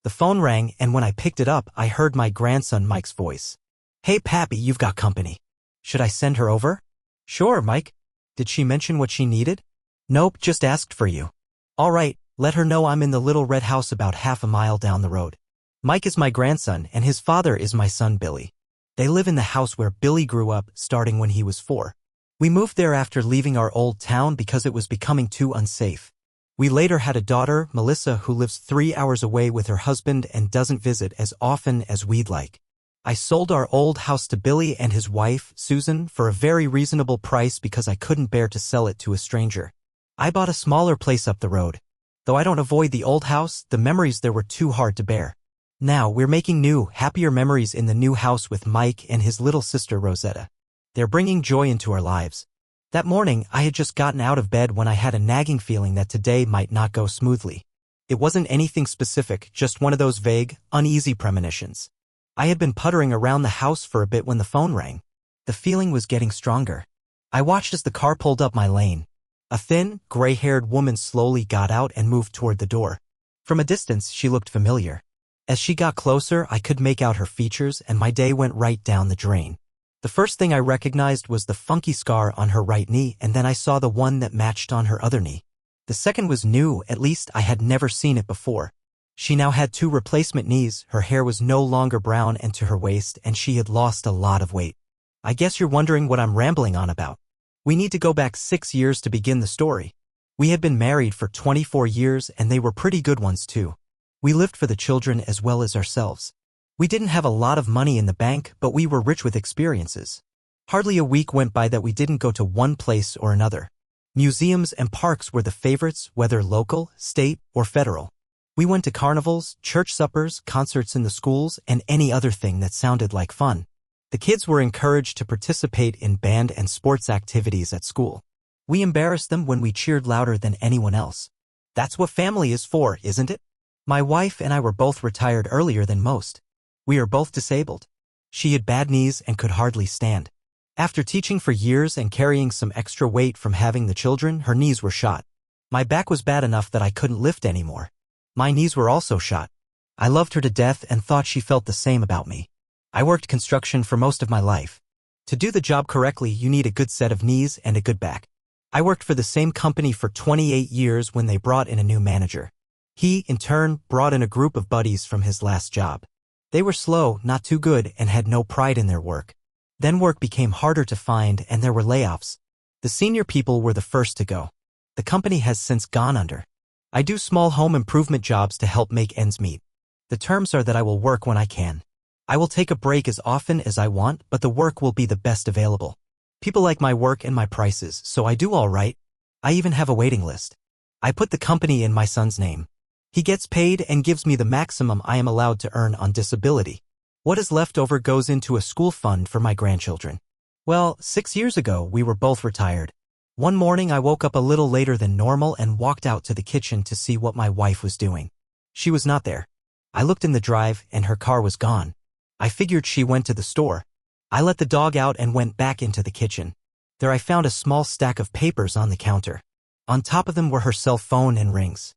The phone rang, and when I picked it up, I heard my grandson Mike's voice. "Hey Pappy, you've got company. Should I send her over?" "Sure, Mike." "Did she mention what she needed?" "Nope, just asked for you." "All right, let her know I'm in the little red house about half a mile down the road." Mike is my grandson, and his father is my son Billy. They live in the house where Billy grew up, starting when he was 4. We moved there after leaving our old town because it was becoming too unsafe. We later had a daughter, Melissa, who lives 3 hours away with her husband and doesn't visit as often as we'd like. I sold our old house to Billy and his wife, Susan, for a very reasonable price because I couldn't bear to sell it to a stranger. I bought a smaller place up the road. Though I don't avoid the old house, the memories there were too hard to bear. Now, we're making new, happier memories in the new house with Mike and his little sister Rosetta. They're bringing joy into our lives. That morning, I had just gotten out of bed when I had a nagging feeling that today might not go smoothly. It wasn't anything specific, just one of those vague, uneasy premonitions. I had been puttering around the house for a bit when the phone rang. The feeling was getting stronger. I watched as the car pulled up my lane. A thin, gray-haired woman slowly got out and moved toward the door. From a distance, she looked familiar. As she got closer, I could make out her features, and my day went right down the drain. The first thing I recognized was the funky scar on her right knee, and then I saw the one that matched on her other knee. The second was new, at least I had never seen it before. She now had 2 replacement knees, her hair was no longer brown and to her waist, and she had lost a lot of weight. I guess you're wondering what I'm rambling on about. We need to go back 6 years to begin the story. We had been married for 24 years, and they were pretty good ones too. We lived for the children as well as ourselves. We didn't have a lot of money in the bank, but we were rich with experiences. Hardly a week went by that we didn't go to one place or another. Museums and parks were the favorites, whether local, state, or federal. We went to carnivals, church suppers, concerts in the schools, and any other thing that sounded like fun. The kids were encouraged to participate in band and sports activities at school. We embarrassed them when we cheered louder than anyone else. That's what family is for, isn't it? My wife and I were both retired earlier than most. We are both disabled. She had bad knees and could hardly stand. After teaching for years and carrying some extra weight from having the children, her knees were shot. My back was bad enough that I couldn't lift anymore. My knees were also shot. I loved her to death and thought she felt the same about me. I worked construction for most of my life. To do the job correctly, you need a good set of knees and a good back. I worked for the same company for 28 years when they brought in a new manager. He, in turn, brought in a group of buddies from his last job. They were slow, not too good, and had no pride in their work. Then work became harder to find and there were layoffs. The senior people were the first to go. The company has since gone under. I do small home improvement jobs to help make ends meet. The terms are that I will work when I can. I will take a break as often as I want, but the work will be the best available. People like my work and my prices, so I do all right. I even have a waiting list. I put the company in my son's name. He gets paid and gives me the maximum I am allowed to earn on disability. What is left over goes into a school fund for my grandchildren. Well, 6 years ago, we were both retired. One morning I woke up a little later than normal and walked out to the kitchen to see what my wife was doing. She was not there. I looked in the drive and her car was gone. I figured she went to the store. I let the dog out and went back into the kitchen. There I found a small stack of papers on the counter. On top of them were her cell phone and rings.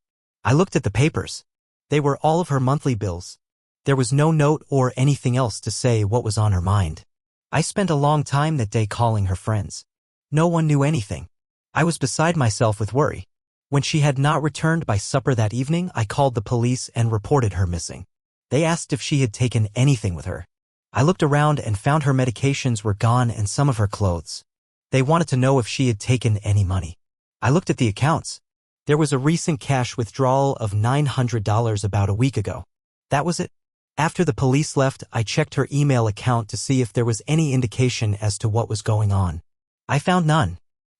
I looked at the papers. They were all of her monthly bills. There was no note or anything else to say what was on her mind. I spent a long time that day calling her friends. No one knew anything. I was beside myself with worry. When she had not returned by supper that evening, I called the police and reported her missing. They asked if she had taken anything with her. I looked around and found her medications were gone and some of her clothes. They wanted to know if she had taken any money. I looked at the accounts. There was a recent cash withdrawal of $900 about a week ago. That was it. After the police left, I checked her email account to see if there was any indication as to what was going on. I found none.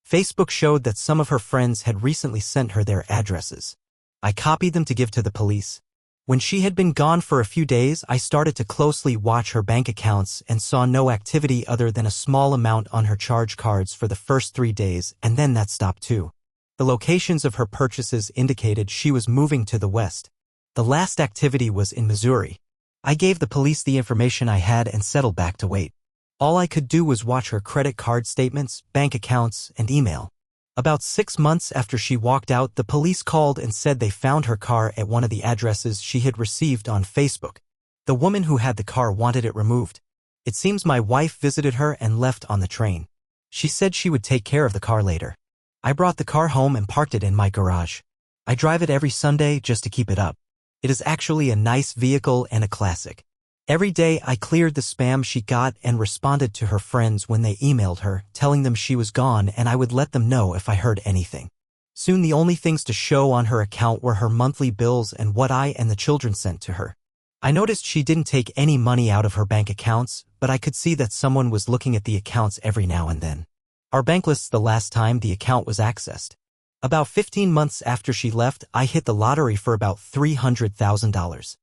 Facebook showed that some of her friends had recently sent her their addresses. I copied them to give to the police. When she had been gone for a few days, I started to closely watch her bank accounts and saw no activity other than a small amount on her charge cards for the first 3 days, and then that stopped too. The locations of her purchases indicated she was moving to the west. The last activity was in Missouri. I gave the police the information I had and settled back to wait. All I could do was watch her credit card statements, bank accounts, and email. About 6 months after she walked out, the police called and said they found her car at one of the addresses she had received on Facebook. The woman who had the car wanted it removed. It seems my wife visited her and left on the train. She said she would take care of the car later. I brought the car home and parked it in my garage. I drive it every Sunday just to keep it up. It is actually a nice vehicle and a classic. Every day I cleared the spam she got and responded to her friends when they emailed her, telling them she was gone and I would let them know if I heard anything. Soon the only things to show on her account were her monthly bills and what I and the children sent to her. I noticed she didn't take any money out of her bank accounts, but I could see that someone was looking at the accounts every now and then. Our bank lists the last time the account was accessed. About 15 months after she left, I hit the lottery for about $300,000.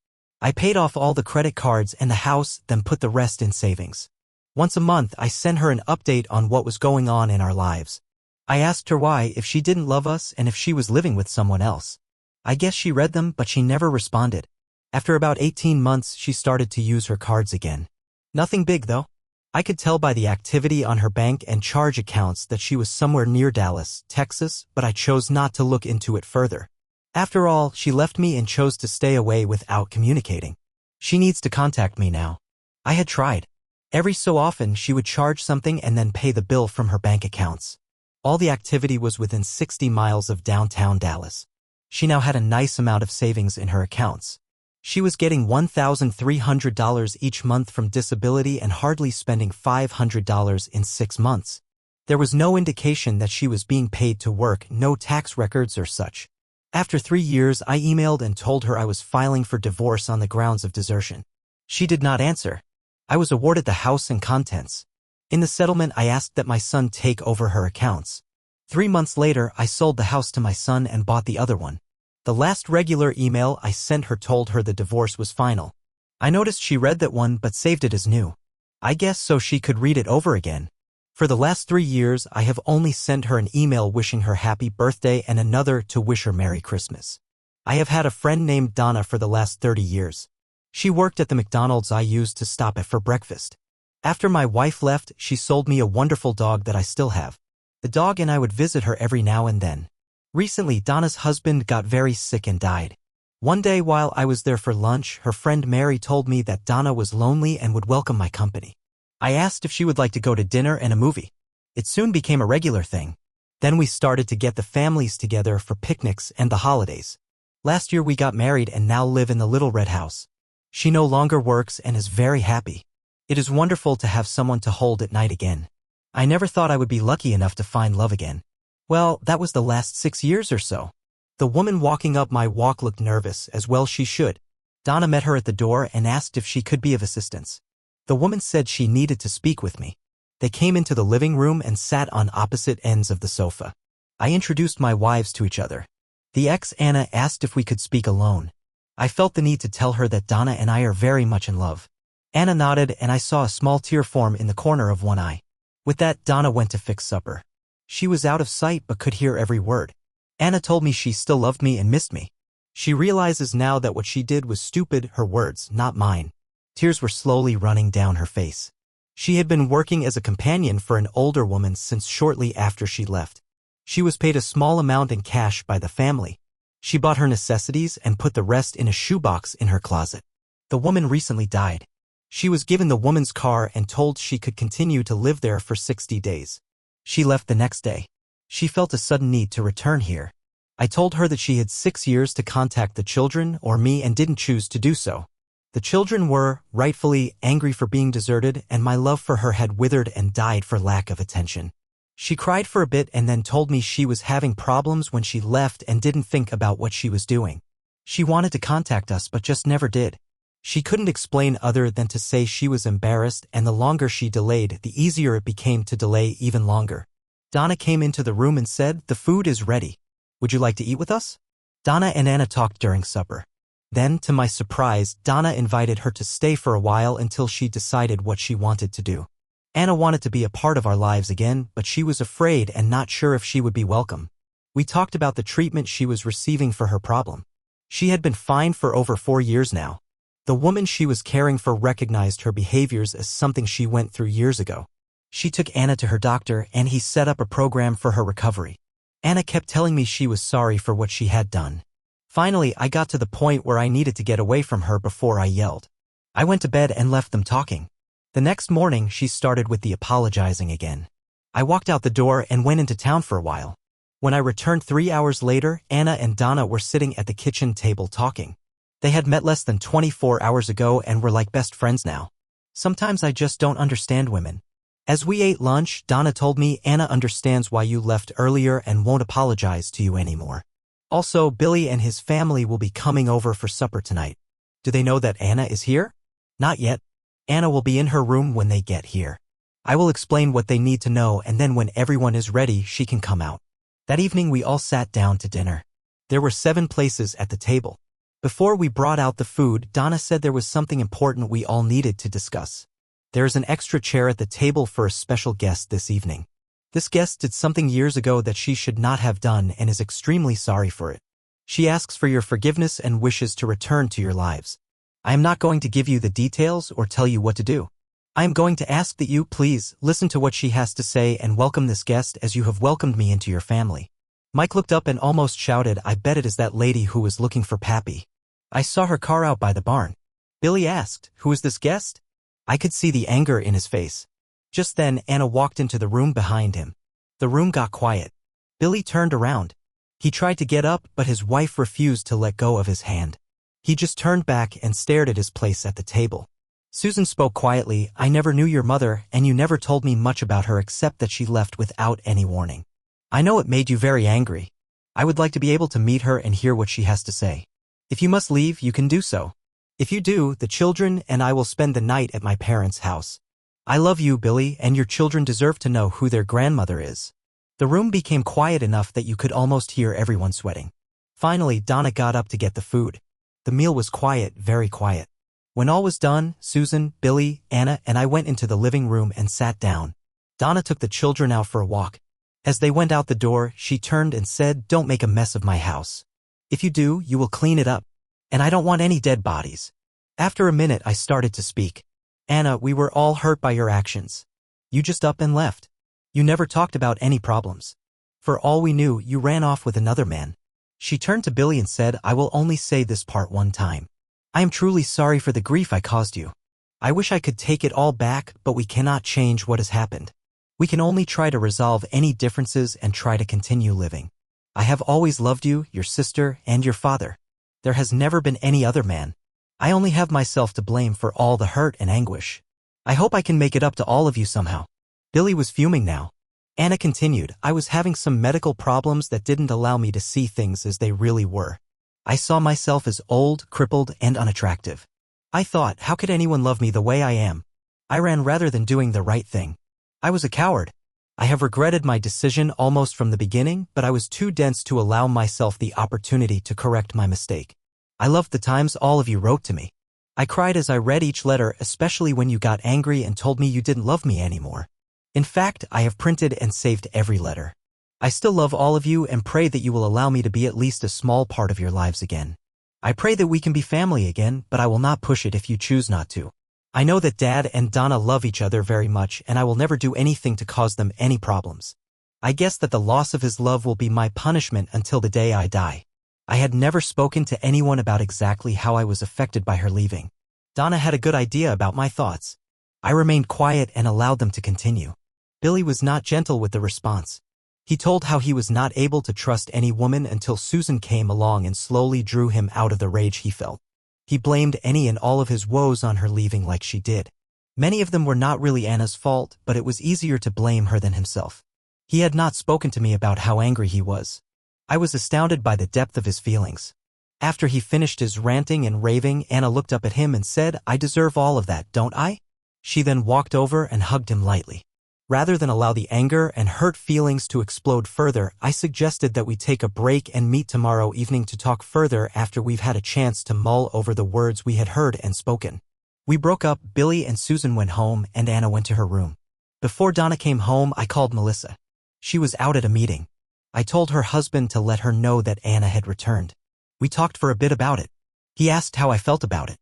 I paid off all the credit cards and the house, then put the rest in savings. Once a month, I sent her an update on what was going on in our lives. I asked her why, if she didn't love us and if she was living with someone else. I guess she read them, but she never responded. After about 18 months, she started to use her cards again. Nothing big, though. I could tell by the activity on her bank and charge accounts that she was somewhere near Dallas, Texas, but I chose not to look into it further. After all, she left me and chose to stay away without communicating. She needs to contact me now. I had tried. Every so often, she would charge something and then pay the bill from her bank accounts. All the activity was within 60 miles of downtown Dallas. She now had a nice amount of savings in her accounts. She was getting $1,300 each month from disability and hardly spending $500 in 6 months. There was no indication that she was being paid to work, no tax records or such. After 3 years, I emailed and told her I was filing for divorce on the grounds of desertion. She did not answer. I was awarded the house and contents. In the settlement, I asked that my son take over her accounts. 3 months later, I sold the house to my son and bought the other one. The last regular email I sent her told her the divorce was final. I noticed she read that one but saved it as new. I guess so she could read it over again. For the last 3 years, I have only sent her an email wishing her happy birthday and another to wish her Merry Christmas. I have had a friend named Donna for the last 30 years. She worked at the McDonald's I used to stop at for breakfast. After my wife left, she sold me a wonderful dog that I still have. The dog and I would visit her every now and then. Recently, Donna's husband got very sick and died. One day while I was there for lunch, her friend Mary told me that Donna was lonely and would welcome my company. I asked if she would like to go to dinner and a movie. It soon became a regular thing. Then we started to get the families together for picnics and the holidays. Last year we got married and now live in the little red house. She no longer works and is very happy. It is wonderful to have someone to hold at night again. I never thought I would be lucky enough to find love again. Well, that was the last 6 years or so. The woman walking up my walk looked nervous, as well she should. Donna met her at the door and asked if she could be of assistance. The woman said she needed to speak with me. They came into the living room and sat on opposite ends of the sofa. I introduced my wives to each other. The ex-Anna asked if we could speak alone. I felt the need to tell her that Donna and I are very much in love. Anna nodded and I saw a small tear form in the corner of one eye. With that, Donna went to fix supper. She was out of sight but could hear every word. Anna told me she still loved me and missed me. She realizes now that what she did was stupid, her words, not mine. Tears were slowly running down her face. She had been working as a companion for an older woman since shortly after she left. She was paid a small amount in cash by the family. She bought her necessities and put the rest in a shoebox in her closet. The woman recently died. She was given the woman's car and told she could continue to live there for 60 days. She left the next day. She felt a sudden need to return here. I told her that she had 6 years to contact the children or me and didn't choose to do so. The children were, rightfully, angry for being deserted and my love for her had withered and died for lack of attention. She cried for a bit and then told me she was having problems when she left and didn't think about what she was doing. She wanted to contact us but just never did. She couldn't explain other than to say she was embarrassed and the longer she delayed, the easier it became to delay even longer. Donna came into the room and said, "The food is ready. Would you like to eat with us?" Donna and Anna talked during supper. Then, to my surprise, Donna invited her to stay for a while until she decided what she wanted to do. Anna wanted to be a part of our lives again, but she was afraid and not sure if she would be welcome. We talked about the treatment she was receiving for her problem. She had been fine for over 4 years now. The woman she was caring for recognized her behaviors as something she went through years ago. She took Anna to her doctor and he set up a program for her recovery. Anna kept telling me she was sorry for what she had done. Finally, I got to the point where I needed to get away from her before I yelled. I went to bed and left them talking. The next morning, she started with the apologizing again. I walked out the door and went into town for a while. When I returned 3 hours later, Anna and Donna were sitting at the kitchen table talking. They had met less than 24 hours ago and were like best friends now. Sometimes I just don't understand women. As we ate lunch, Donna told me Anna understands why you left earlier and won't apologize to you anymore. Also, Billy and his family will be coming over for supper tonight. Do they know that Anna is here? Not yet. Anna will be in her room when they get here. I will explain what they need to know, and then when everyone is ready, she can come out. That evening we all sat down to dinner. There were 7 places at the table. Before we brought out the food, Donna said there was something important we all needed to discuss. There is an extra chair at the table for a special guest this evening. This guest did something years ago that she should not have done and is extremely sorry for it. She asks for your forgiveness and wishes to return to your lives. I am not going to give you the details or tell you what to do. I am going to ask that you, please, listen to what she has to say and welcome this guest as you have welcomed me into your family. Mike looked up and almost shouted, I bet it is that lady who was looking for Pappy. I saw her car out by the barn. Billy asked, who is this guest? I could see the anger in his face. Just then, Anna walked into the room behind him. The room got quiet. Billy turned around. He tried to get up, but his wife refused to let go of his hand. He just turned back and stared at his place at the table. Susan spoke quietly, I never knew your mother, and you never told me much about her except that she left without any warning. I know it made you very angry. I would like to be able to meet her and hear what she has to say. If you must leave, you can do so. If you do, the children and I will spend the night at my parents' house. I love you, Billy, and your children deserve to know who their grandmother is. The room became quiet enough that you could almost hear everyone sweating. Finally, Donna got up to get the food. The meal was quiet, very quiet. When all was done, Susan, Billy, Anna, and I went into the living room and sat down. Donna took the children out for a walk. As they went out the door, she turned and said, don't make a mess of my house. If you do, you will clean it up. And I don't want any dead bodies. After a minute, I started to speak. Anna, we were all hurt by your actions. You just up and left. You never talked about any problems. For all we knew, you ran off with another man. She turned to Billy and said, I will only say this part one time. I am truly sorry for the grief I caused you. I wish I could take it all back, but we cannot change what has happened. We can only try to resolve any differences and try to continue living. I have always loved you, your sister, and your father. There has never been any other man. I only have myself to blame for all the hurt and anguish. I hope I can make it up to all of you somehow. Billy was fuming now. Anna continued, I was having some medical problems that didn't allow me to see things as they really were. I saw myself as old, crippled, and unattractive. I thought, how could anyone love me the way I am? I ran rather than doing the right thing. I was a coward. I have regretted my decision almost from the beginning, but I was too dense to allow myself the opportunity to correct my mistake. I loved the times all of you wrote to me. I cried as I read each letter, especially when you got angry and told me you didn't love me anymore. In fact, I have printed and saved every letter. I still love all of you and pray that you will allow me to be at least a small part of your lives again. I pray that we can be family again, but I will not push it if you choose not to. I know that Dad and Donna love each other very much, and I will never do anything to cause them any problems. I guess that the loss of his love will be my punishment until the day I die. I had never spoken to anyone about exactly how I was affected by her leaving. Donna had a good idea about my thoughts. I remained quiet and allowed them to continue. Billy was not gentle with the response. He told how he was not able to trust any woman until Susan came along and slowly drew him out of the rage he felt. He blamed any and all of his woes on her leaving like she did. Many of them were not really Anna's fault, but it was easier to blame her than himself. He had not spoken to me about how angry he was. I was astounded by the depth of his feelings. After he finished his ranting and raving, Anna looked up at him and said, I deserve all of that, don't I? She then walked over and hugged him lightly. Rather than allow the anger and hurt feelings to explode further, I suggested that we take a break and meet tomorrow evening to talk further after we've had a chance to mull over the words we had heard and spoken. We broke up, Billy and Susan went home, and Anna went to her room. Before Donna came home, I called Melissa. She was out at a meeting. I told her husband to let her know that Anna had returned. We talked for a bit about it. He asked how I felt about it.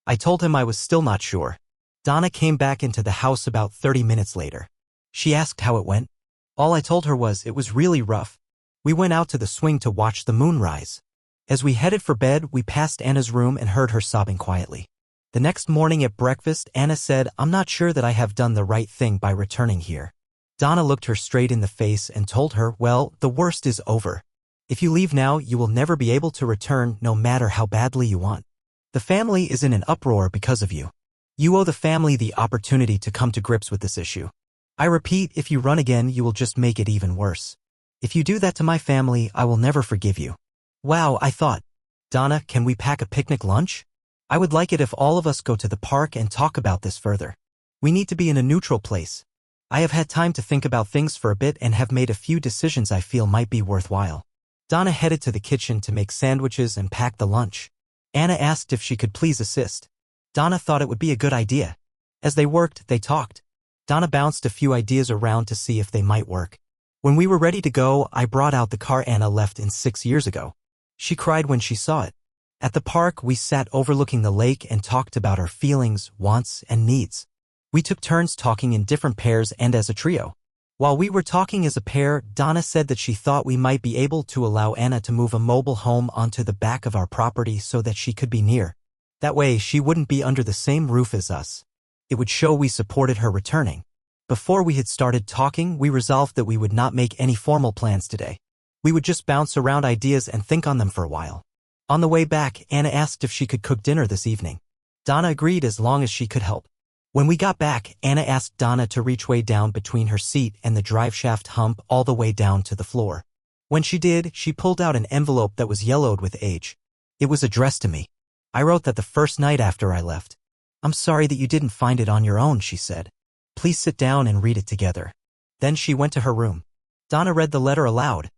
I told him I was still not sure. Donna came back into the house about 30 minutes later. She asked how it went. All I told her was it was really rough. We went out to the swing to watch the moon rise. As we headed for bed, we passed Anna's room and heard her sobbing quietly. The next morning at breakfast, Anna said, "I'm not sure that I have done the right thing by returning here." Donna looked her straight in the face and told her, "Well, the worst is over. If you leave now, you will never be able to return no matter how badly you want. The family is in an uproar because of you. You owe the family the opportunity to come to grips with this issue. I repeat, if you run again, you will just make it even worse. If you do that to my family, I will never forgive you." Wow, I thought. Donna, can we pack a picnic lunch? I would like it if all of us go to the park and talk about this further. We need to be in a neutral place. I have had time to think about things for a bit and have made a few decisions I feel might be worthwhile. Donna headed to the kitchen to make sandwiches and pack the lunch. Anna asked if she could please assist. Donna thought it would be a good idea. As they worked, they talked. Donna bounced a few ideas around to see if they might work. When we were ready to go, I brought out the car Anna left in 6 years ago. She cried when she saw it. At the park, we sat overlooking the lake and talked about our feelings, wants, and needs. We took turns talking in different pairs and as a trio. While we were talking as a pair, Donna said that she thought we might be able to allow Anna to move a mobile home onto the back of our property so that she could be near. That way, she wouldn't be under the same roof as us. It would show we supported her returning. Before we had started talking, we resolved that we would not make any formal plans today. We would just bounce around ideas and think on them for a while. On the way back, Anna asked if she could cook dinner this evening. Donna agreed as long as she could help. When we got back, Anna asked Donna to reach way down between her seat and the driveshaft hump all the way down to the floor. When she did, she pulled out an envelope that was yellowed with age. It was addressed to me. I wrote that the first night after I left. "I'm sorry that you didn't find it on your own," she said. "Please sit down and read it together." Then she went to her room. Donna read the letter aloud.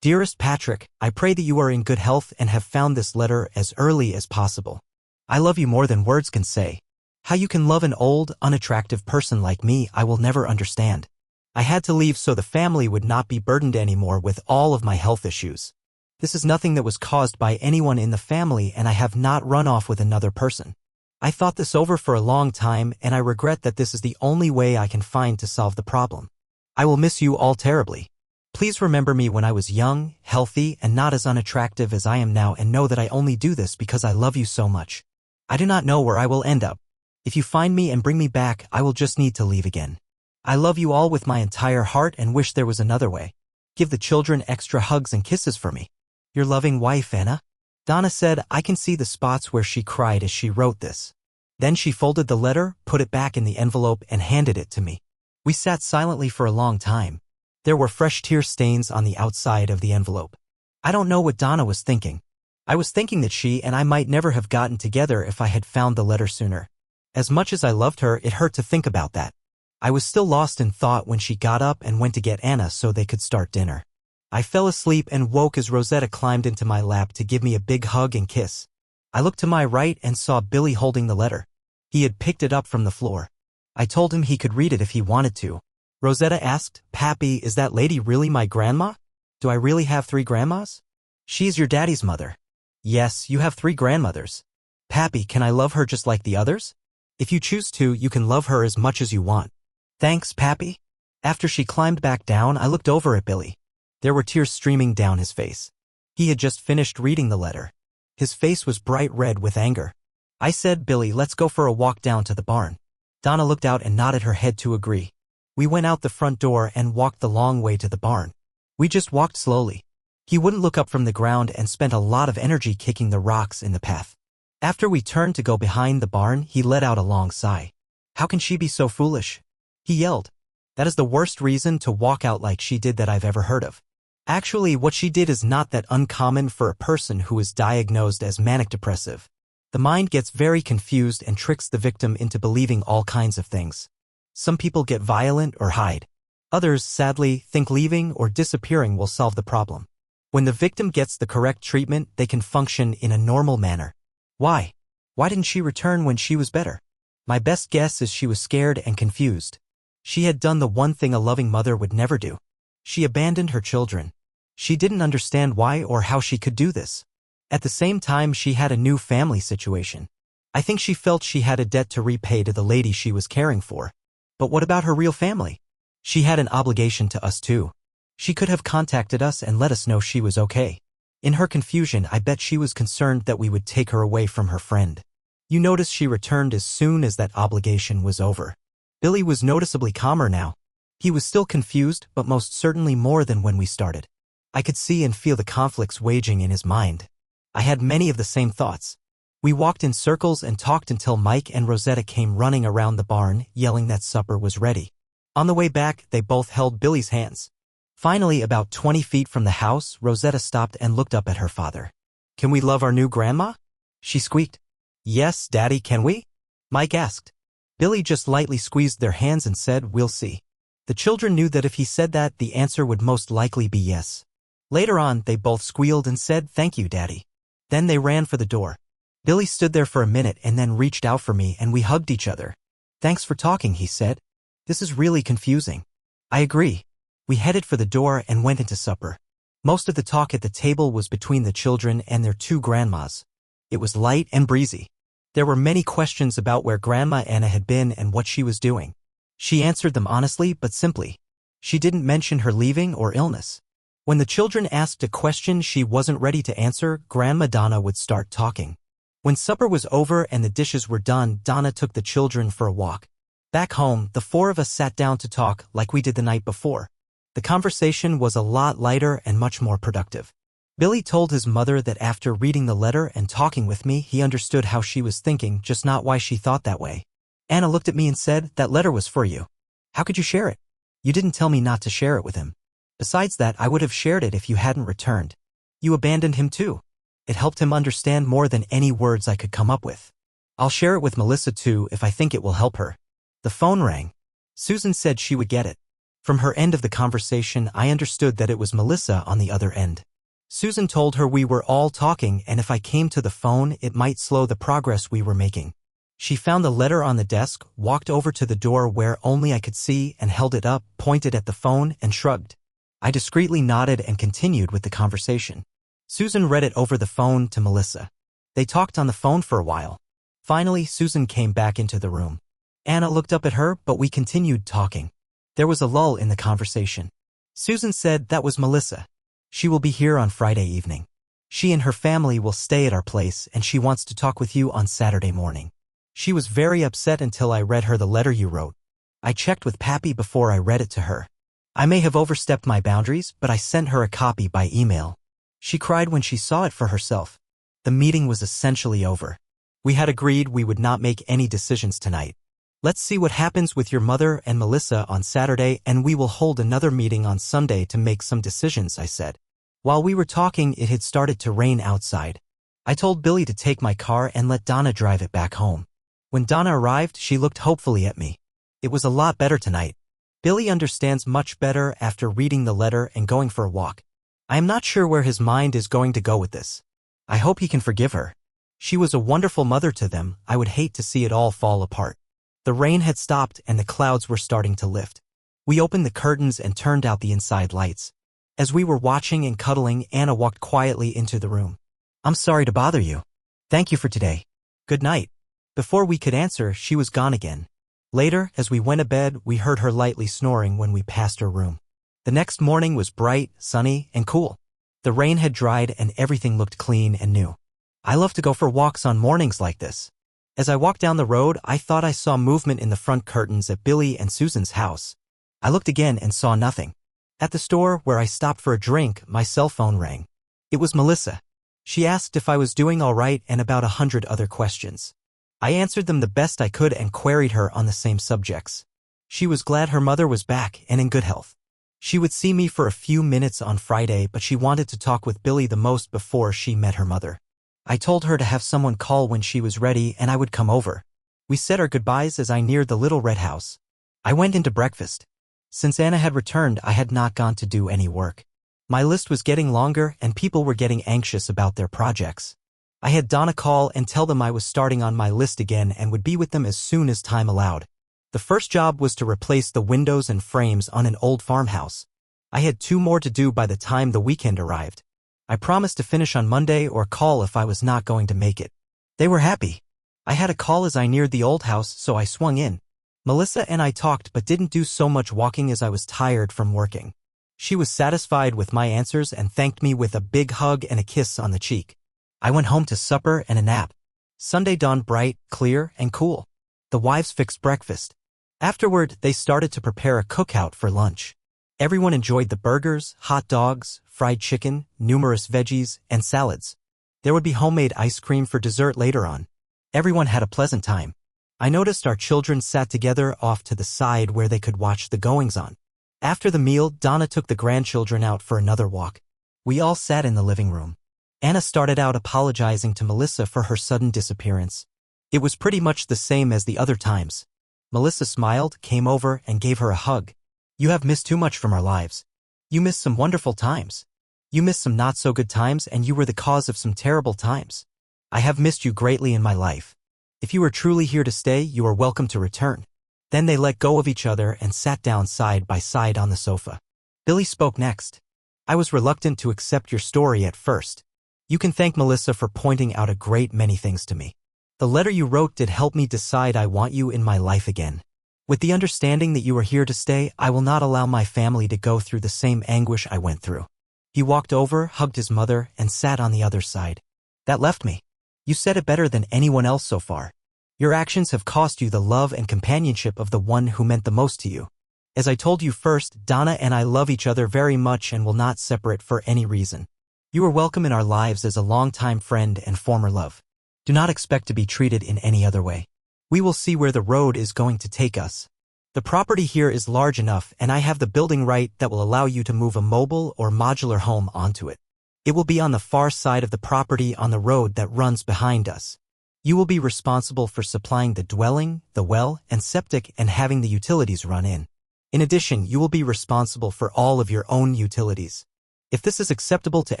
"Dearest Patrick, I pray that you are in good health and have found this letter as early as possible. I love you more than words can say. How you can love an old, unattractive person like me, I will never understand. I had to leave so the family would not be burdened anymore with all of my health issues. This is nothing that was caused by anyone in the family, and I have not run off with another person. I thought this over for a long time, and I regret that this is the only way I can find to solve the problem. I will miss you all terribly. Please remember me when I was young, healthy, and not as unattractive as I am now, and know that I only do this because I love you so much. I do not know where I will end up. If you find me and bring me back, I will just need to leave again. I love you all with my entire heart and wish there was another way. Give the children extra hugs and kisses for me. Your loving wife, Anna." Donna said, I can see the spots where she cried as she wrote this. Then she folded the letter, put it back in the envelope, and handed it to me. We sat silently for a long time. There were fresh tear stains on the outside of the envelope. I don't know what Donna was thinking. I was thinking that she and I might never have gotten together if I had found the letter sooner. As much as I loved her, it hurt to think about that. I was still lost in thought when she got up and went to get Anna so they could start dinner. I fell asleep and woke as Rosetta climbed into my lap to give me a big hug and kiss. I looked to my right and saw Billy holding the letter. He had picked it up from the floor. I told him he could read it if he wanted to. Rosetta asked, "Pappy, is that lady really my grandma? Do I really have 3 grandmas?" "She's your daddy's mother." "Yes, you have 3 grandmothers." "Pappy, can I love her just like the others?" "If you choose to, you can love her as much as you want." "Thanks, Pappy." After she climbed back down, I looked over at Billy. There were tears streaming down his face. He had just finished reading the letter. His face was bright red with anger. I said, "Billy, let's go for a walk down to the barn." Donna looked out and nodded her head to agree. We went out the front door and walked the long way to the barn. We just walked slowly. He wouldn't look up from the ground and spent a lot of energy kicking the rocks in the path. After we turned to go behind the barn, he let out a long sigh. "How can she be so foolish?" he yelled. "That is the worst reason to walk out like she did that I've ever heard of. Actually, what she did is not that uncommon for a person who is diagnosed as manic depressive. The mind gets very confused and tricks the victim into believing all kinds of things. Some people get violent or hide. Others, sadly, think leaving or disappearing will solve the problem. When the victim gets the correct treatment, they can function in a normal manner. Why? Why didn't she return when she was better? My best guess is she was scared and confused. She had done the one thing a loving mother would never do. She abandoned her children. She didn't understand why or how she could do this. At the same time, she had a new family situation. I think she felt she had a debt to repay to the lady she was caring for. But what about her real family? She had an obligation to us too. She could have contacted us and let us know she was okay. In her confusion, I bet she was concerned that we would take her away from her friend. You notice she returned as soon as that obligation was over. Billy was noticeably calmer now. He was still confused, but most certainly more than when we started. I could see and feel the conflicts waging in his mind. I had many of the same thoughts. We walked in circles and talked until Mike and Rosetta came running around the barn, yelling that supper was ready. On the way back, they both held Billy's hands. Finally, about 20 feet from the house, Rosetta stopped and looked up at her father. "Can we love our new grandma?" she squeaked. "Yes, Daddy, can we?" Mike asked. Billy just lightly squeezed their hands and said, "We'll see." The children knew that if he said that, the answer would most likely be yes. Later on, they both squealed and said, "Thank you, Daddy." Then they ran for the door. Billy stood there for a minute and then reached out for me and we hugged each other. "Thanks for talking," he said. "This is really confusing." I agree. We headed for the door and went into supper. Most of the talk at the table was between the children and their two grandmas. It was light and breezy. There were many questions about where Grandma Anna had been and what she was doing. She answered them honestly but simply. She didn't mention her leaving or illness. When the children asked a question she wasn't ready to answer, Grandma Donna would start talking. When supper was over and the dishes were done, Donna took the children for a walk. Back home, the four of us sat down to talk like we did the night before. The conversation was a lot lighter and much more productive. Billy told his mother that after reading the letter and talking with me, he understood how she was thinking, just not why she thought that way. Anna looked at me and said, "That letter was for you. How could you share it? You didn't tell me not to share it with him. Besides that, I would have shared it if you hadn't returned. You abandoned him too." It helped him understand more than any words I could come up with. "I'll share it with Melissa too if I think it will help her." The phone rang. Susan said she would get it. From her end of the conversation, I understood that it was Melissa on the other end. Susan told her we were all talking and if I came to the phone, it might slow the progress we were making. She found the letter on the desk, walked over to the door where only I could see and held it up, pointed at the phone, and shrugged. I discreetly nodded and continued with the conversation. Susan read it over the phone to Melissa. They talked on the phone for a while. Finally, Susan came back into the room. Anna looked up at her, but we continued talking. There was a lull in the conversation. Susan said that was Melissa. She will be here on Friday evening. She and her family will stay at our place and she wants to talk with you on Saturday morning. She was very upset until I read her the letter you wrote. I checked with Pappy before I read it to her. I may have overstepped my boundaries, but I sent her a copy by email. She cried when she saw it for herself. The meeting was essentially over. We had agreed we would not make any decisions tonight. Let's see what happens with your mother and Melissa on Saturday and we will hold another meeting on Sunday to make some decisions, I said. While we were talking, it had started to rain outside. I told Billy to take my car and let Donna drive it back home. When Donna arrived, she looked hopefully at me. It was a lot better tonight. Billy understands much better after reading the letter and going for a walk. I am not sure where his mind is going to go with this. I hope he can forgive her. She was a wonderful mother to them. I would hate to see it all fall apart. The rain had stopped and the clouds were starting to lift. We opened the curtains and turned out the inside lights. As we were watching and cuddling, Anna walked quietly into the room. "I'm sorry to bother you. Thank you for today. Good night." Before we could answer, she was gone again. Later, as we went to bed, we heard her lightly snoring when we passed her room. The next morning was bright, sunny, and cool. The rain had dried and everything looked clean and new. I love to go for walks on mornings like this. As I walked down the road, I thought I saw movement in the front curtains at Billy and Susan's house. I looked again and saw nothing. At the store, where I stopped for a drink, my cell phone rang. It was Melissa. She asked if I was doing all right and about 100 other questions. I answered them the best I could and queried her on the same subjects. She was glad her mother was back and in good health. She would see me for a few minutes on Friday, but she wanted to talk with Billy the most before she met her mother. I told her to have someone call when she was ready and I would come over. We said our goodbyes as I neared the little red house. I went into breakfast. Since Anna had returned, I had not gone to do any work. My list was getting longer and people were getting anxious about their projects. I had Donna call and tell them I was starting on my list again and would be with them as soon as time allowed. The first job was to replace the windows and frames on an old farmhouse. I had 2 more to do by the time the weekend arrived. I promised to finish on Monday or call if I was not going to make it. They were happy. I had a call as I neared the old house, so I swung in. Melissa and I talked but didn't do so much walking as I was tired from working. She was satisfied with my answers and thanked me with a big hug and a kiss on the cheek. I went home to supper and a nap. Sunday dawned bright, clear, and cool. The wives fixed breakfast. Afterward, they started to prepare a cookout for lunch. Everyone enjoyed the burgers, hot dogs, fried chicken, numerous veggies, and salads. There would be homemade ice cream for dessert later on. Everyone had a pleasant time. I noticed our children sat together off to the side where they could watch the goings-on. After the meal, Donna took the grandchildren out for another walk. We all sat in the living room. Anna started out apologizing to Melissa for her sudden disappearance. It was pretty much the same as the other times. Melissa smiled, came over, and gave her a hug. You have missed too much from our lives. You missed some wonderful times. You missed some not-so-good times, and you were the cause of some terrible times. I have missed you greatly in my life. If you are truly here to stay, you are welcome to return. Then they let go of each other and sat down side by side on the sofa. Billy spoke next. I was reluctant to accept your story at first. You can thank Melissa for pointing out a great many things to me. The letter you wrote did help me decide I want you in my life again. With the understanding that you are here to stay, I will not allow my family to go through the same anguish I went through. He walked over, hugged his mother, and sat on the other side. That left me. You said it better than anyone else so far. Your actions have cost you the love and companionship of the one who meant the most to you. As I told you first, Donna and I love each other very much and will not separate for any reason. You are welcome in our lives as a longtime friend and former love. Do not expect to be treated in any other way. We will see where the road is going to take us. The property here is large enough and I have the building right that will allow you to move a mobile or modular home onto it. It will be on the far side of the property on the road that runs behind us. You will be responsible for supplying the dwelling, the well, and septic and having the utilities run in. In addition, you will be responsible for all of your own utilities. If this is acceptable to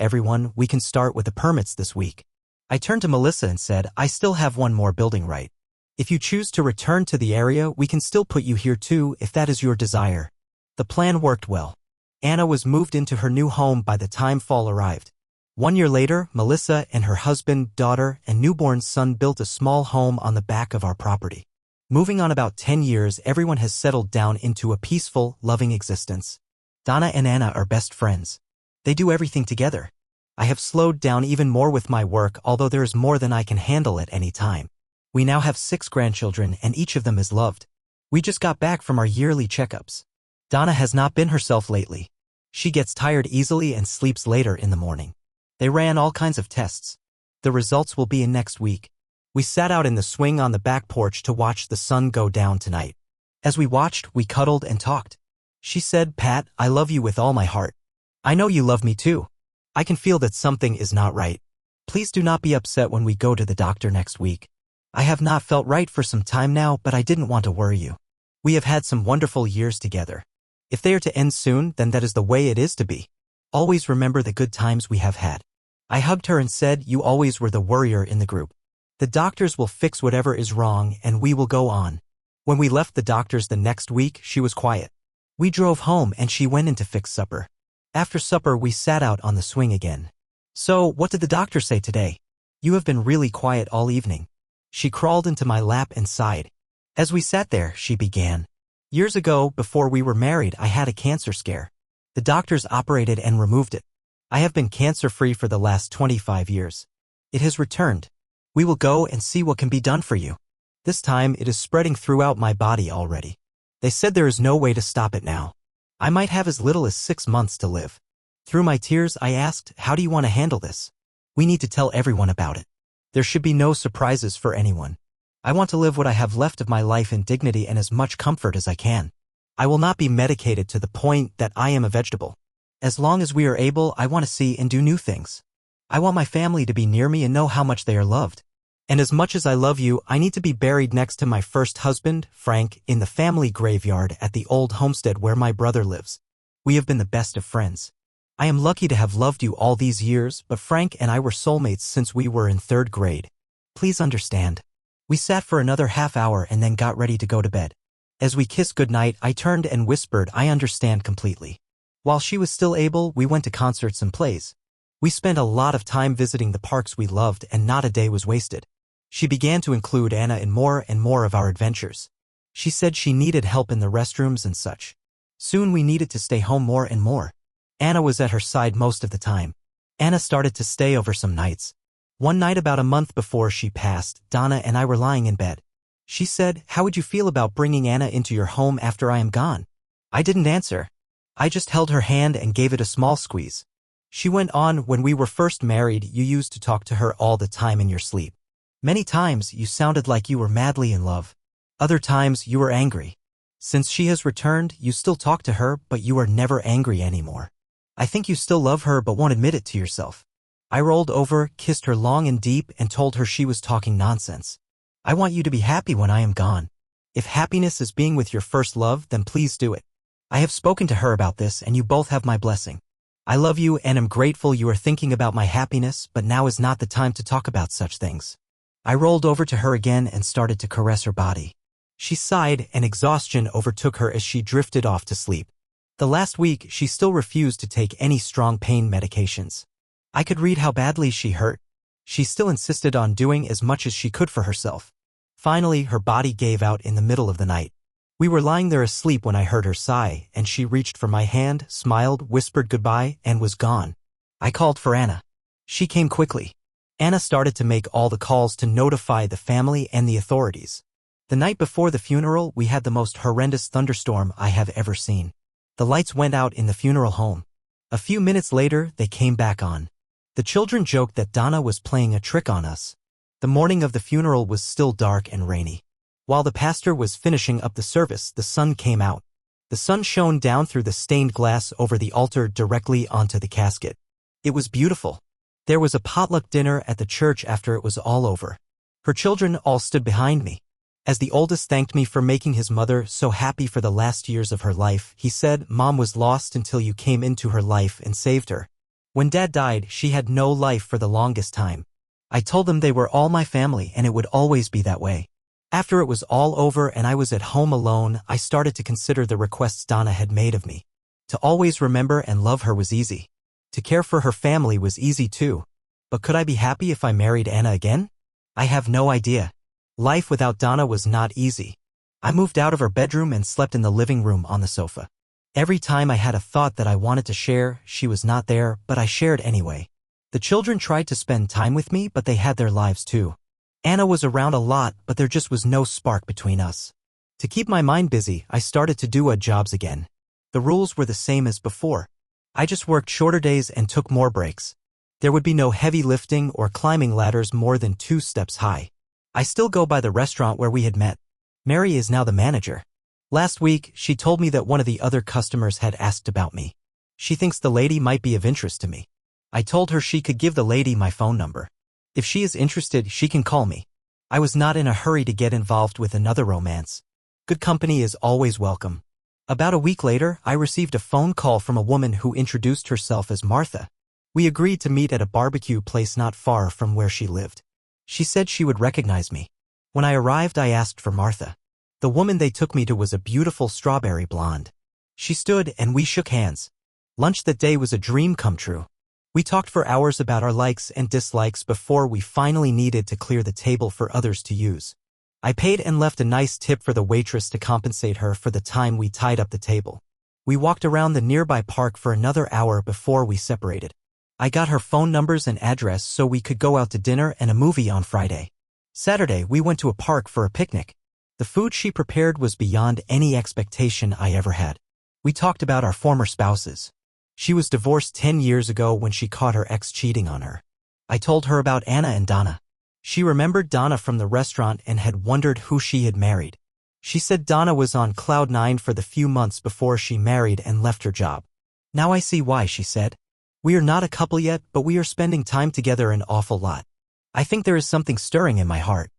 everyone, we can start with the permits this week. I turned to Melissa and said, I still have one more building right. If you choose to return to the area, we can still put you here too if that is your desire. The plan worked well. Anna was moved into her new home by the time fall arrived. 1 year later, Melissa and her husband, daughter, and newborn son built a small home on the back of our property. Moving on about 10 years, everyone has settled down into a peaceful, loving existence. Donna and Anna are best friends. They do everything together. I have slowed down even more with my work, although there is more than I can handle at any time. We now have 6 grandchildren and each of them is loved. We just got back from our yearly checkups. Donna has not been herself lately. She gets tired easily and sleeps later in the morning. They ran all kinds of tests. The results will be in next week. We sat out in the swing on the back porch to watch the sun go down tonight. As we watched, we cuddled and talked. She said, Pat, I love you with all my heart. I know you love me too. I can feel that something is not right. Please do not be upset when we go to the doctor next week. I have not felt right for some time now, but I didn't want to worry you. We have had some wonderful years together. If they are to end soon, then that is the way it is to be. Always remember the good times we have had. I hugged her and said, you always were the worrier in the group. The doctors will fix whatever is wrong and we will go on. When we left the doctors the next week, she was quiet. We drove home and she went in to fix supper. After supper, we sat out on the swing again. So, what did the doctor say today? You have been really quiet all evening. She crawled into my lap and sighed. As we sat there, she began. Years ago, before we were married, I had a cancer scare. The doctors operated and removed it. I have been cancer-free for the last 25 years. It has returned. We will go and see what can be done for you. This time, it is spreading throughout my body already. They said there is no way to stop it now. I might have as little as 6 months to live. Through my tears, I asked, how do you want to handle this? We need to tell everyone about it. There should be no surprises for anyone. I want to live what I have left of my life in dignity and as much comfort as I can. I will not be medicated to the point that I am a vegetable. As long as we are able, I want to see and do new things. I want my family to be near me and know how much they are loved. And as much as I love you, I need to be buried next to my first husband, Frank, in the family graveyard at the old homestead where my brother lives. We have been the best of friends. I am lucky to have loved you all these years, but Frank and I were soulmates since we were in 3rd grade. Please understand. We sat for another half hour and then got ready to go to bed. As we kissed goodnight, I turned and whispered, I understand completely. While she was still able, we went to concerts and plays. We spent a lot of time visiting the parks we loved and not a day was wasted. She began to include Anna in more and more of our adventures. She said she needed help in the restrooms and such. Soon we needed to stay home more and more. Anna was at her side most of the time. Anna started to stay over some nights. One night about a month before she passed, Donna and I were lying in bed. She said, "How would you feel about bringing Anna into your home after I am gone?" I didn't answer. I just held her hand and gave it a small squeeze. She went on, "When we were first married, you used to talk to her all the time in your sleep. Many times you sounded like you were madly in love. Other times you were angry. Since she has returned, you still talk to her, but you are never angry anymore. I think you still love her but won't admit it to yourself." I rolled over, kissed her long and deep, and told her she was talking nonsense. "I want you to be happy when I am gone. If happiness is being with your first love, then please do it. I have spoken to her about this and you both have my blessing. I love you and am grateful you are thinking about my happiness, but now is not the time to talk about such things." I rolled over to her again and started to caress her body. She sighed and exhaustion overtook her as she drifted off to sleep. The last week, she still refused to take any strong pain medications. I could read how badly she hurt. She still insisted on doing as much as she could for herself. Finally, her body gave out in the middle of the night. We were lying there asleep when I heard her sigh, and she reached for my hand, smiled, whispered goodbye, and was gone. I called for Anna. She came quickly. Anna started to make all the calls to notify the family and the authorities. The night before the funeral, we had the most horrendous thunderstorm I have ever seen. The lights went out in the funeral home. A few minutes later, they came back on. The children joked that Donna was playing a trick on us. The morning of the funeral was still dark and rainy. While the pastor was finishing up the service, the sun came out. The sun shone down through the stained glass over the altar directly onto the casket. It was beautiful. There was a potluck dinner at the church after it was all over. Her children all stood behind me. As the oldest thanked me for making his mother so happy for the last years of her life, he said, "Mom was lost until you came into her life and saved her. When Dad died, she had no life for the longest time. I told them they were all my family and it would always be that way." After it was all over and I was at home alone, I started to consider the requests Donna had made of me. To always remember and love her was easy. To care for her family was easy too. But could I be happy if I married Anna again? I have no idea. Life without Donna was not easy. I moved out of her bedroom and slept in the living room on the sofa. Every time I had a thought that I wanted to share, she was not there, but I shared anyway. The children tried to spend time with me, but they had their lives too. Anna was around a lot, but there just was no spark between us. To keep my mind busy, I started to do odd jobs again. The rules were the same as before. I just worked shorter days and took more breaks. There would be no heavy lifting or climbing ladders more than 2 steps high. I still go by the restaurant where we had met. Mary is now the manager. Last week, she told me that one of the other customers had asked about me. She thinks the lady might be of interest to me. I told her she could give the lady my phone number. If she is interested, she can call me. I was not in a hurry to get involved with another romance. Good company is always welcome. About a week later, I received a phone call from a woman who introduced herself as Martha. We agreed to meet at a barbecue place not far from where she lived. She said she would recognize me. When I arrived, I asked for Martha. The woman they took me to was a beautiful strawberry blonde. She stood and we shook hands. Lunch that day was a dream come true. We talked for hours about our likes and dislikes before we finally needed to clear the table for others to use. I paid and left a nice tip for the waitress to compensate her for the time we tied up the table. We walked around the nearby park for another hour before we separated. I got her phone numbers and address so we could go out to dinner and a movie on Friday. Saturday, we went to a park for a picnic. The food she prepared was beyond any expectation I ever had. We talked about our former spouses. She was divorced 10 years ago when she caught her ex cheating on her. I told her about Anna and Donna. She remembered Donna from the restaurant and had wondered who she had married. She said Donna was on cloud 9 for the few months before she married and left her job. Now I see why, she said. We are not a couple yet, but we are spending time together an awful lot. I think there is something stirring in my heart.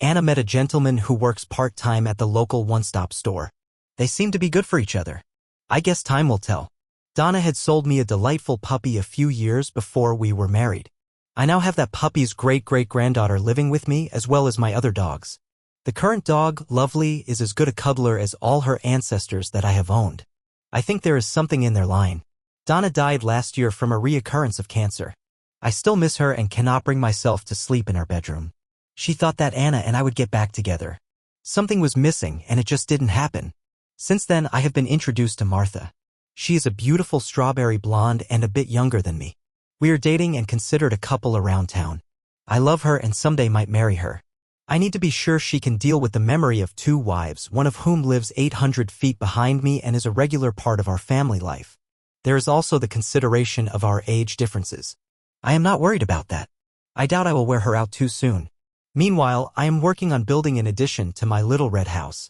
Anna met a gentleman who works part-time at the local one-stop store. They seem to be good for each other. I guess time will tell. Donna had sold me a delightful puppy a few years before we were married. I now have that puppy's great-great-granddaughter living with me as well as my other dogs. The current dog, Lovely, is as good a cuddler as all her ancestors that I have owned. I think there is something in their line. Donna died last year from a reoccurrence of cancer. I still miss her and cannot bring myself to sleep in our bedroom. She thought that Anna and I would get back together. Something was missing and it just didn't happen. Since then, I have been introduced to Martha. She is a beautiful strawberry blonde and a bit younger than me. We are dating and considered a couple around town. I love her and someday might marry her. I need to be sure she can deal with the memory of 2 wives, one of whom lives 800 feet behind me and is a regular part of our family life. There is also the consideration of our age differences. I am not worried about that. I doubt I will wear her out too soon. Meanwhile, I am working on building an addition to my little red house.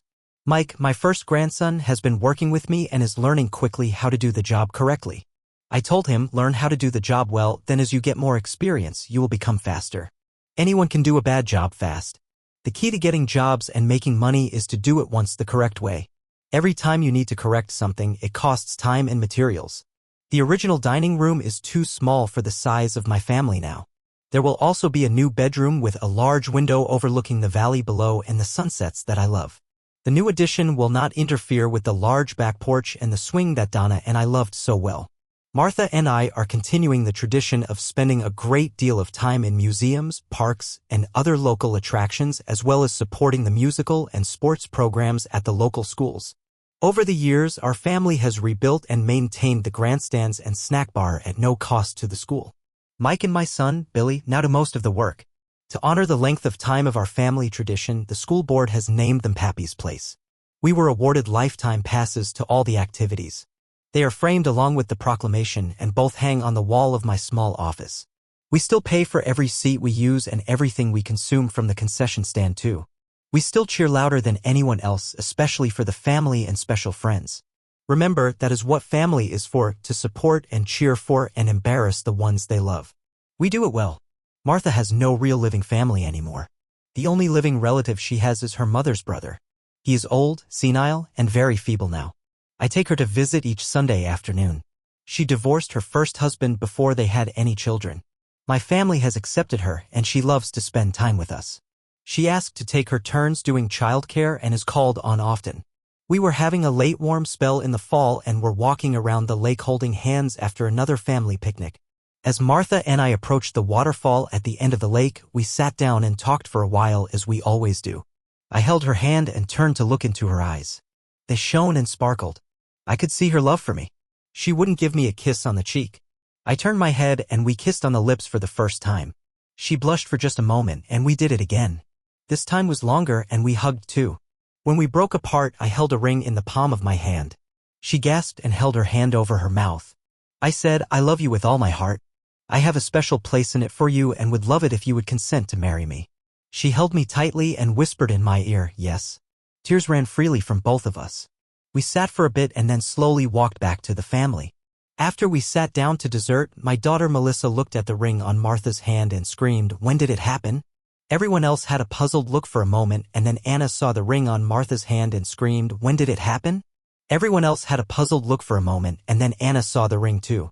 Mike, my first grandson, has been working with me and is learning quickly how to do the job correctly. I told him, learn how to do the job well, then as you get more experience, you will become faster. Anyone can do a bad job fast. The key to getting jobs and making money is to do it once the correct way. Every time you need to correct something, it costs time and materials. The original dining room is too small for the size of my family now. There will also be a new bedroom with a large window overlooking the valley below and the sunsets that I love. The new addition will not interfere with the large back porch and the swing that Donna and I loved so well. Martha and I are continuing the tradition of spending a great deal of time in museums, parks, and other local attractions, as well as supporting the musical and sports programs at the local schools. Over the years, our family has rebuilt and maintained the grandstands and snack bar at no cost to the school. Mike and my son, Billy, now do most of the work. To honor the length of time of our family tradition, the school board has named them Pappy's Place. We were awarded lifetime passes to all the activities. They are framed along with the proclamation and both hang on the wall of my small office. We still pay for every seat we use and everything we consume from the concession stand too. We still cheer louder than anyone else, especially for the family and special friends. Remember, that is what family is for, to support and cheer for and embarrass the ones they love. We do it well. Martha has no real living family anymore. The only living relative she has is her mother's brother. He is old, senile, and very feeble now. I take her to visit each Sunday afternoon. She divorced her first husband before they had any children. My family has accepted her and she loves to spend time with us. She asked to take her turns doing childcare and is called on often. We were having a late warm spell in the fall and were walking around the lake holding hands after another family picnic. As Martha and I approached the waterfall at the end of the lake, we sat down and talked for a while as we always do. I held her hand and turned to look into her eyes. They shone and sparkled. I could see her love for me. She wouldn't give me a kiss on the cheek. I turned my head and we kissed on the lips for the first time. She blushed for just a moment and we did it again. This time was longer and we hugged too. When we broke apart, I held a ring in the palm of my hand. She gasped and held her hand over her mouth. I said, I love you with all my heart. I have a special place in it for you and would love it if you would consent to marry me. She held me tightly and whispered in my ear, yes. Tears ran freely from both of us. We sat for a bit and then slowly walked back to the family. After we sat down to dessert, my daughter Melissa looked at the ring on Martha's hand and screamed, when did it happen? Everyone else had a puzzled look for a moment and then Anna saw the ring on Martha's hand and screamed, when did it happen? Everyone else had a puzzled look for a moment and then Anna saw the ring too.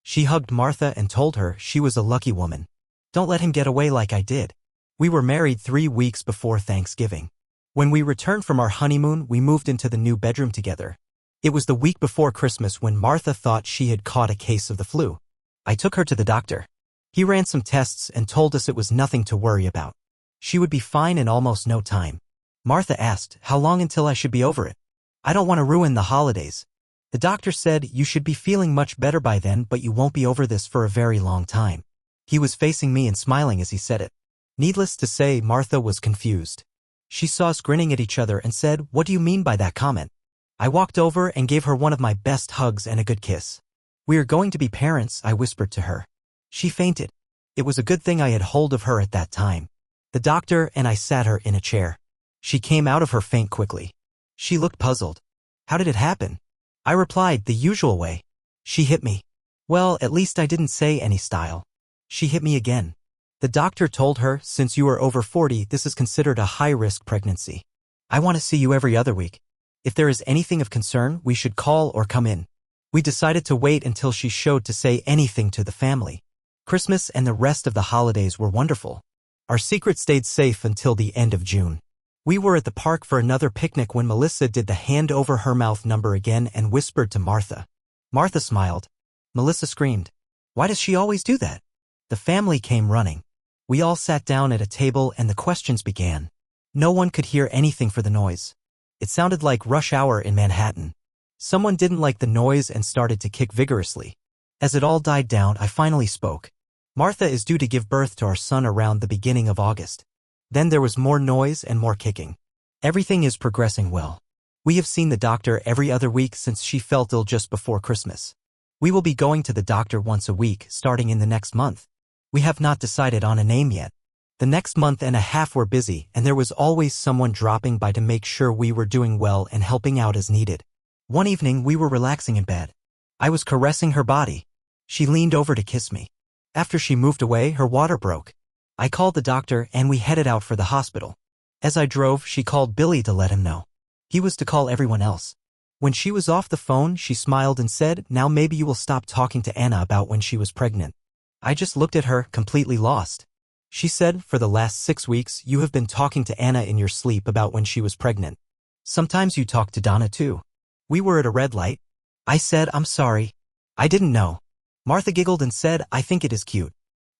She hugged Martha and told her she was a lucky woman. Don't let him get away like I did. We were married 3 weeks before Thanksgiving. When we returned from our honeymoon, we moved into the new bedroom together. It was the week before Christmas when Martha thought she had caught a case of the flu. I took her to the doctor. He ran some tests and told us it was nothing to worry about. She would be fine in almost no time. Martha asked, how long until I should be over it? I don't want to ruin the holidays. The doctor said you should be feeling much better by then, but you won't be over this for a very long time. He was facing me and smiling as he said it. Needless to say, Martha was confused. She saw us grinning at each other and said, what do you mean by that comment? I walked over and gave her one of my best hugs and a good kiss. We are going to be parents, I whispered to her. She fainted. It was a good thing I had hold of her at that time. The doctor and I sat her in a chair. She came out of her faint quickly. She looked puzzled. How did it happen? I replied, the usual way. She hit me. Well, at least I didn't say any style. She hit me again. The doctor told her, since you are over 40, this is considered a high-risk pregnancy. I want to see you every other week. If there is anything of concern, we should call or come in. We decided to wait until she showed to say anything to the family. Christmas and the rest of the holidays were wonderful. Our secret stayed safe until the end of June. We were at the park for another picnic when Melissa did the hand over her mouth number again and whispered to Martha. Martha smiled. Melissa screamed. Why does she always do that? The family came running. We all sat down at a table and the questions began. No one could hear anything for the noise. It sounded like rush hour in Manhattan. Someone didn't like the noise and started to kick vigorously. As it all died down, I finally spoke. Martha is due to give birth to our son around the beginning of August. Then there was more noise and more kicking. Everything is progressing well. We have seen the doctor every other week since she felt ill just before Christmas. We will be going to the doctor once a week starting in the next month. We have not decided on a name yet. The next month and a half were busy, and there was always someone dropping by to make sure we were doing well and helping out as needed. One evening we were relaxing in bed. I was caressing her body. She leaned over to kiss me. After she moved away, her water broke. I called the doctor and we headed out for the hospital. As I drove, she called Billy to let him know. He was to call everyone else. When she was off the phone, she smiled and said, "Now maybe you will stop talking to Anna about when she was pregnant." I just looked at her, completely lost. She said, "For the last 6 weeks, you have been talking to Anna in your sleep about when she was pregnant. Sometimes you talk to Donna too." We were at a red light. I said, "I'm sorry. I didn't know." Martha giggled and said, "I think it is cute.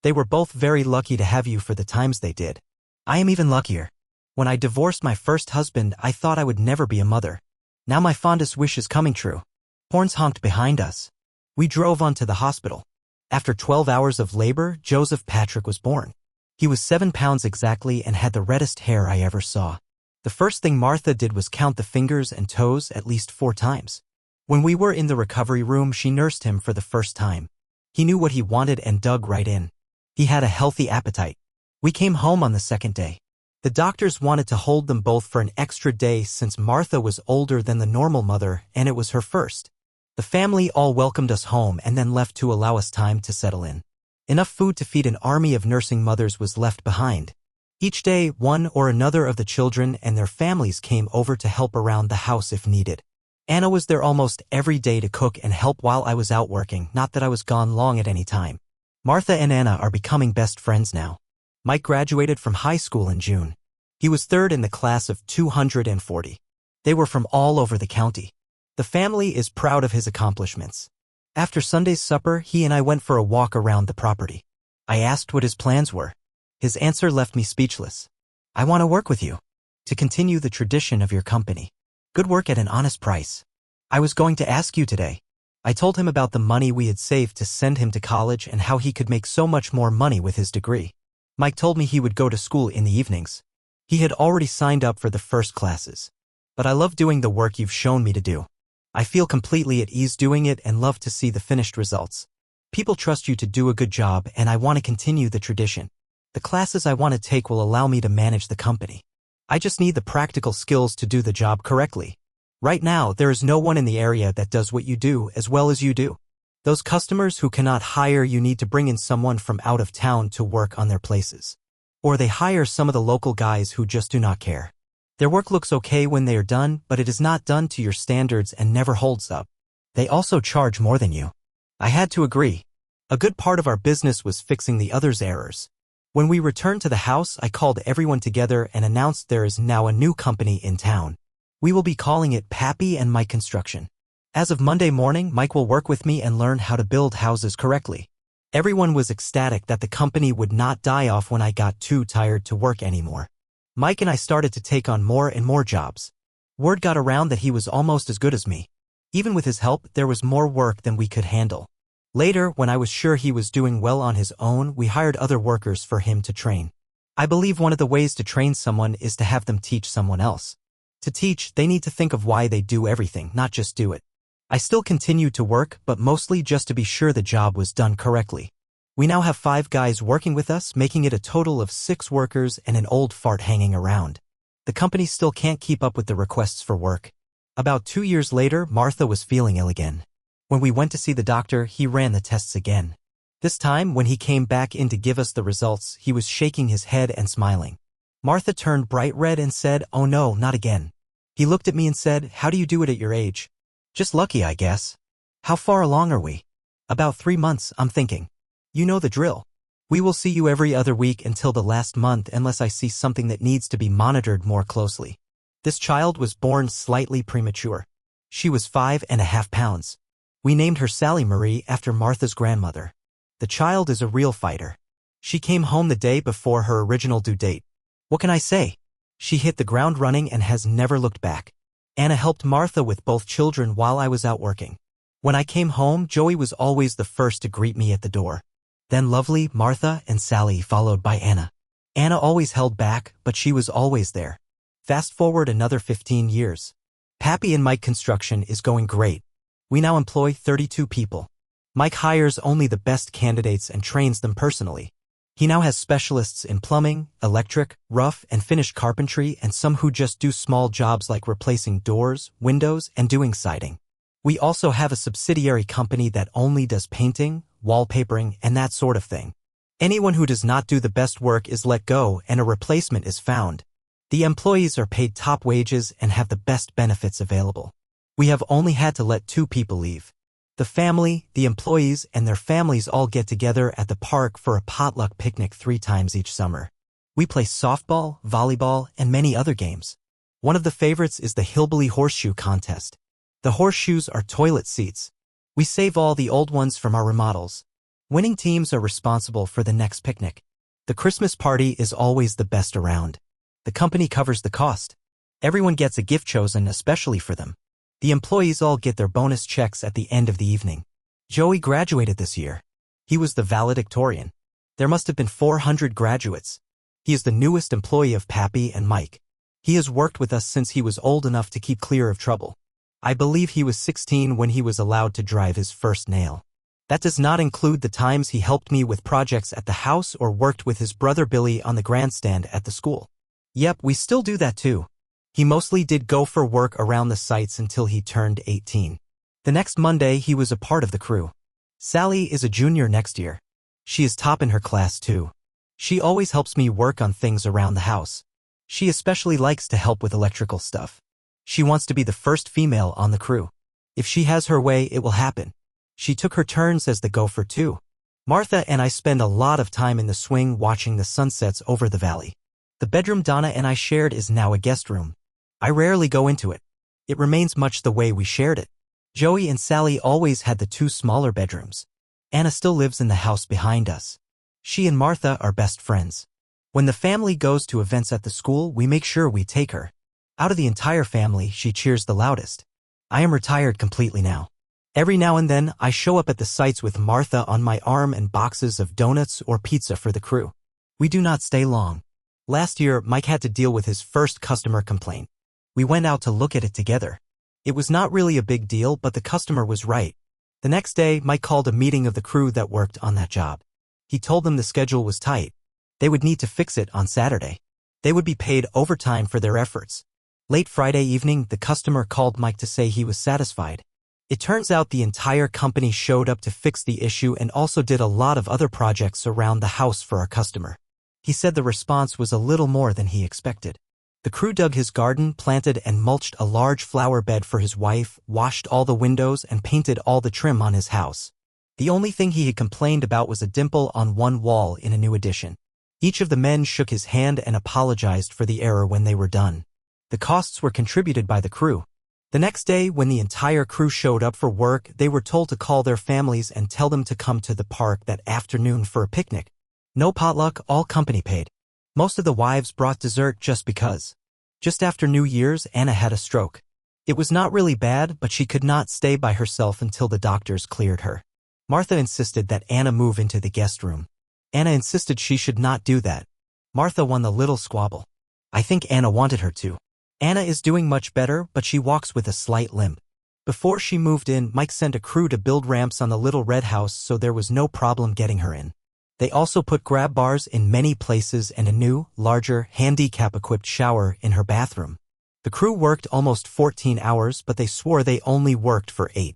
They were both very lucky to have you for the times they did. I am even luckier. When I divorced my first husband, I thought I would never be a mother. Now my fondest wish is coming true." Horns honked behind us. We drove on to the hospital. After 12 hours of labor, Joseph Patrick was born. He was 7 pounds exactly and had the reddest hair I ever saw. The first thing Martha did was count the fingers and toes at least 4 times. When we were in the recovery room, she nursed him for the first time. He knew what he wanted and dug right in. He had a healthy appetite. We came home on the second day. The doctors wanted to hold them both for an extra day since Martha was older than the normal mother and it was her first. The family all welcomed us home and then left to allow us time to settle in. Enough food to feed an army of nursing mothers was left behind. Each day, one or another of the children and their families came over to help around the house if needed. Anna was there almost every day to cook and help while I was out working, not that I was gone long at any time. Martha and Anna are becoming best friends now. Mike graduated from high school in June. He was third in the class of 240. They were from all over the county. The family is proud of his accomplishments. After Sunday's supper, he and I went for a walk around the property. I asked what his plans were. His answer left me speechless. "I want to work with you. To continue the tradition of your company. Good work at an honest price. I was going to ask you today." I told him about the money we had saved to send him to college and how he could make so much more money with his degree. Mike told me he would go to school in the evenings. He had already signed up for the first classes. "But I love doing the work you've shown me to do. I feel completely at ease doing it and love to see the finished results. People trust you to do a good job and I want to continue the tradition. The classes I want to take will allow me to manage the company. I just need the practical skills to do the job correctly. Right now, there is no one in the area that does what you do as well as you do. Those customers who cannot hire you need to bring in someone from out of town to work on their places. Or they hire some of the local guys who just do not care. Their work looks okay when they are done, but it is not done to your standards and never holds up. They also charge more than you." I had to agree. A good part of our business was fixing the others' errors. When we returned to the house, I called everyone together and announced there is now a new company in town. We will be calling it Pappy and Mike Construction. As of Monday morning, Mike will work with me and learn how to build houses correctly. Everyone was ecstatic that the company would not die off when I got too tired to work anymore. Mike and I started to take on more and more jobs. Word got around that he was almost as good as me. Even with his help, there was more work than we could handle. Later, when I was sure he was doing well on his own, we hired other workers for him to train. I believe one of the ways to train someone is to have them teach someone else. To teach, they need to think of why they do everything, not just do it. I still continued to work, but mostly just to be sure the job was done correctly. We now have 5 guys working with us, making it a total of 6 workers and an old fart hanging around. The company still can't keep up with the requests for work. About 2 years later, Martha was feeling ill again. When we went to see the doctor, he ran the tests again. This time, when he came back in to give us the results, he was shaking his head and smiling. Martha turned bright red and said, "Oh no, not again." He looked at me and said, "How do you do it at your age?" "Just lucky, I guess." "How far along are we?" "About 3 months, I'm thinking." "You know the drill. We will see you every other week until the last month unless I see something that needs to be monitored more closely." This child was born slightly premature. She was 5.5 pounds. We named her Sally Marie after Martha's grandmother. The child is a real fighter. She came home the day before her original due date. What can I say? She hit the ground running and has never looked back. Anna helped Martha with both children while I was out working. When I came home, Joey was always the first to greet me at the door. Then Lovely, Martha, and Sally followed by Anna. Anna always held back, but she was always there. Fast forward another 15 years. Pappy and Mike Construction is going great. We now employ 32 people. Mike hires only the best candidates and trains them personally. He now has specialists in plumbing, electric, rough and finished carpentry, and some who just do small jobs like replacing doors, windows, and doing siding. We also have a subsidiary company that only does painting, wallpapering, and that sort of thing. Anyone who does not do the best work is let go and a replacement is found. The employees are paid top wages and have the best benefits available. We have only had to let 2 people leave. The family, the employees, and their families all get together at the park for a potluck picnic 3 times each summer. We play softball, volleyball, and many other games. One of the favorites is the Hillbilly Horseshoe Contest. The horseshoes are toilet seats. We save all the old ones from our remodels. Winning teams are responsible for the next picnic. The Christmas party is always the best around. The company covers the cost. Everyone gets a gift chosen especially for them. The employees all get their bonus checks at the end of the evening. Joey graduated this year. He was the valedictorian. There must have been 400 graduates. He is the newest employee of Pappy and Mike. He has worked with us since he was old enough to keep clear of trouble. I believe he was 16 when he was allowed to drive his first nail. That does not include the times he helped me with projects at the house or worked with his brother Billy on the grandstand at the school. Yep, we still do that too. He mostly did gopher work around the sites until he turned 18. The next Monday, he was a part of the crew. Sally is a junior next year. She is top in her class too. She always helps me work on things around the house. She especially likes to help with electrical stuff. She wants to be the first female on the crew. If she has her way, it will happen. She took her turns as the gopher too. Martha and I spend a lot of time in the swing watching the sunsets over the valley. The bedroom Donna and I shared is now a guest room. I rarely go into it. It remains much the way we shared it. Joey and Sally always had the 2 smaller bedrooms. Anna still lives in the house behind us. She and Martha are best friends. When the family goes to events at the school, we make sure we take her. Out of the entire family, she cheers the loudest. I am retired completely now. Every now and then, I show up at the sites with Martha on my arm and boxes of donuts or pizza for the crew. We do not stay long. Last year, Mike had to deal with his first customer complaint. We went out to look at it together. It was not really a big deal, but the customer was right. The next day, Mike called a meeting of the crew that worked on that job. He told them the schedule was tight. They would need to fix it on Saturday. They would be paid overtime for their efforts. Late Friday evening, the customer called Mike to say he was satisfied. It turns out the entire company showed up to fix the issue and also did a lot of other projects around the house for our customer. He said the response was a little more than he expected. The crew dug his garden, planted and mulched a large flower bed for his wife, washed all the windows and painted all the trim on his house. The only thing he had complained about was a dimple on one wall in a new addition. Each of the men shook his hand and apologized for the error when they were done. The costs were contributed by the crew. The next day, when the entire crew showed up for work, they were told to call their families and tell them to come to the park that afternoon for a picnic. No potluck, all company paid. Most of the wives brought dessert just because. Just after New Year's, Anna had a stroke. It was not really bad, but she could not stay by herself until the doctors cleared her. Martha insisted that Anna move into the guest room. Anna insisted she should not do that. Martha won the little squabble. I think Anna wanted her to. Anna is doing much better, but she walks with a slight limp. Before she moved in, Mike sent a crew to build ramps on the little red house so there was no problem getting her in. They also put grab bars in many places and a new, larger, handicap-equipped shower in her bathroom. The crew worked almost 14 hours, but they swore they only worked for 8.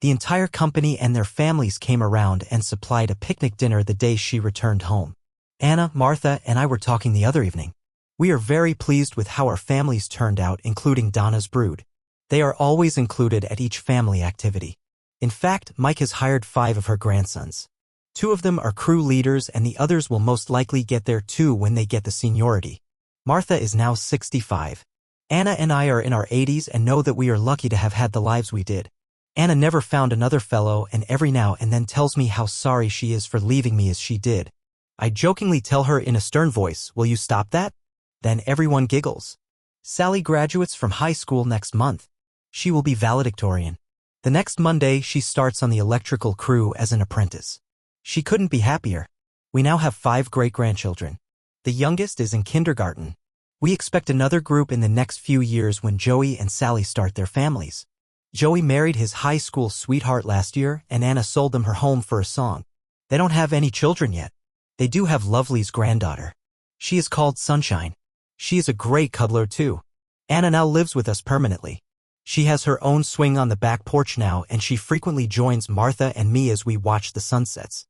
The entire company and their families came around and supplied a picnic dinner the day she returned home. Anna, Martha, and I were talking the other evening. We are very pleased with how our families turned out, including Donna's brood. They are always included at each family activity. In fact, Mike has hired 5 of her grandsons. 2 of them are crew leaders and the others will most likely get there too when they get the seniority. Martha is now 65. Anna and I are in our 80s and know that we are lucky to have had the lives we did. Anna never found another fellow and every now and then tells me how sorry she is for leaving me as she did. I jokingly tell her in a stern voice, "Will you stop that?" Then everyone giggles. Sally graduates from high school next month. She will be valedictorian. The next Monday, she starts on the electrical crew as an apprentice. She couldn't be happier. We now have 5 great-grandchildren. The youngest is in kindergarten. We expect another group in the next few years when Joey and Sally start their families. Joey married his high school sweetheart last year, and Anna sold them her home for a song. They don't have any children yet. They do have Lovely's granddaughter. She is called Sunshine. She is a great cuddler too. Anna now lives with us permanently. She has her own swing on the back porch now, and she frequently joins Martha and me as we watch the sunsets.